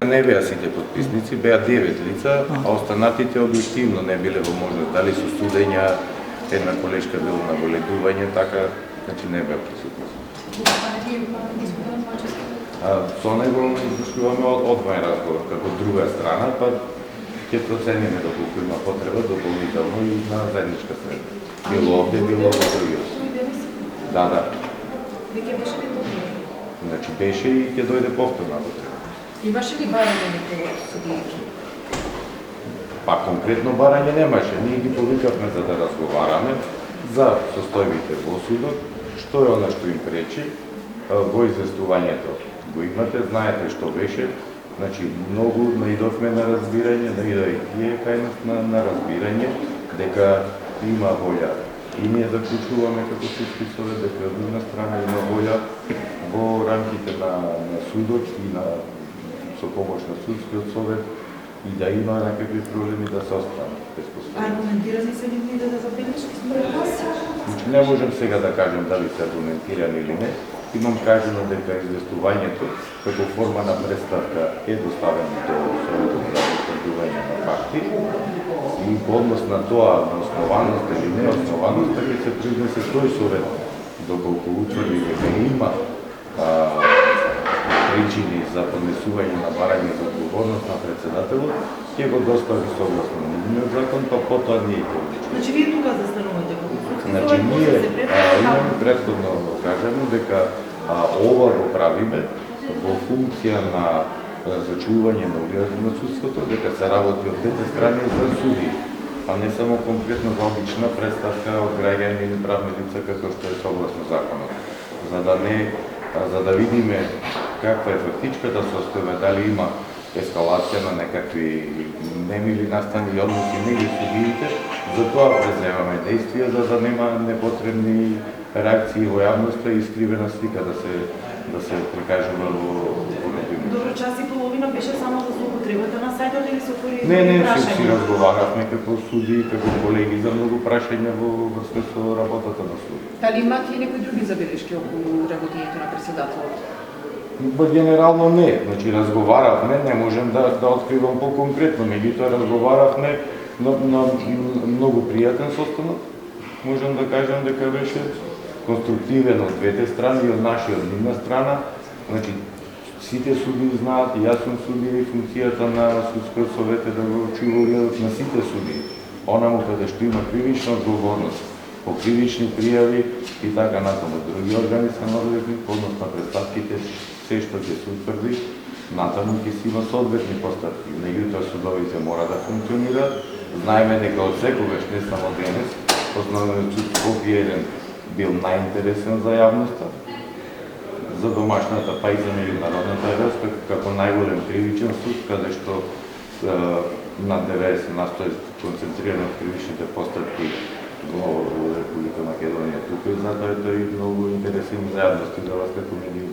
не беа сите подписници, беа 9 лица, а останатите објективно не биле во можност, дали со судења, една колешка била на боледување, така, значи не беа присутни. Со него извршуваме одвоен разговор, како друга страна, па ќе процениме доколку има потреба дополнително и на заедничка среда. Било овде, било во другиот. Да. Веќе беше ли тоа? Значи беше и ќе дојде повторно ако треба. Имаше ли барање некој судии? Па конкретно барање немаше. Ние ги повикавме за да разговараме за состојбите во судот, што е она што им пречи, во известувањето го имате, знаете што беше, значи многу наидовме на разбирање, наидојќи кај нас на разбирање дека има волја. И ние заклучуваме како судски совет дека од една страна има волја во рамките на судот и со помош на судскиот совет и да има некакви проблеми да се останат без последици. Аргументирани се нивните да забелешки според вас? Значи не можем сега да кажем дали се аргументирани или не. Имам кажено дека известувањето како форма на представка е доставено до Советот за утврдување на факти и во однос на тоа, на основаност или неоснованост, ќе се признесе тој совет доколку утврди дека има причини за поднесување на барање за одговорност на председателот, ќе го достави согласно нивниот закон, па потоа ние ќе одлучиме. Значи вие тука застанувате како судски Значи ние имаме претходно кажано дека ова го правиме во функција на зачувување на угледот на судството, дека се работи од двете страни за суди, а не само конкретно за обична представка од граѓани или правни лица како што е согласно законот. За да видиме каква е фактичката состојба, дали има ескалација на некакви немили настани односи меѓу судиите, затоа преземаме действија за да нема непотребни реакции во јавноста и искривена слика да се прикажува во медиумите. Добро, час и половина беше само за злоупотребата на сајтот или се отвори Не, прашање? си разговаравме како суди, како колеги за многу прашања во врска со работата на суди. Дали имате и некои други забелешки околу работењето на председателот? Генерално не, значи разговаравме, не можем да откривам по-конкретно, меѓутоа разговаравме на многу пријатен состанок. Можем да кажем дека беше конструктивен од двете страни и од наша и од нивна страна. Значи сите суди знаат, и јас сум судија и функцијата на судскиот совет е да го чува угледот на сите суди. Онаму каде што има кривична одговорност по кривични пријави и така натаму. Други органи се надлежни по однос на представките, се што ќе се утврди, натаму ќе си има соодветни постапки. Меѓутоа судовите мора да функционираат. Знаеме дека од секогаш, не само денес, Основниот суд Скопје бил најинтересен за јавноста, за домашната, па и за меѓународната врска, како најголем кривичен суд, каде што над 90% е концентрирано од кривичните постапки во Република Македонија. Тука и затоа е тој многу интересен за јавноста и за вас како медиум.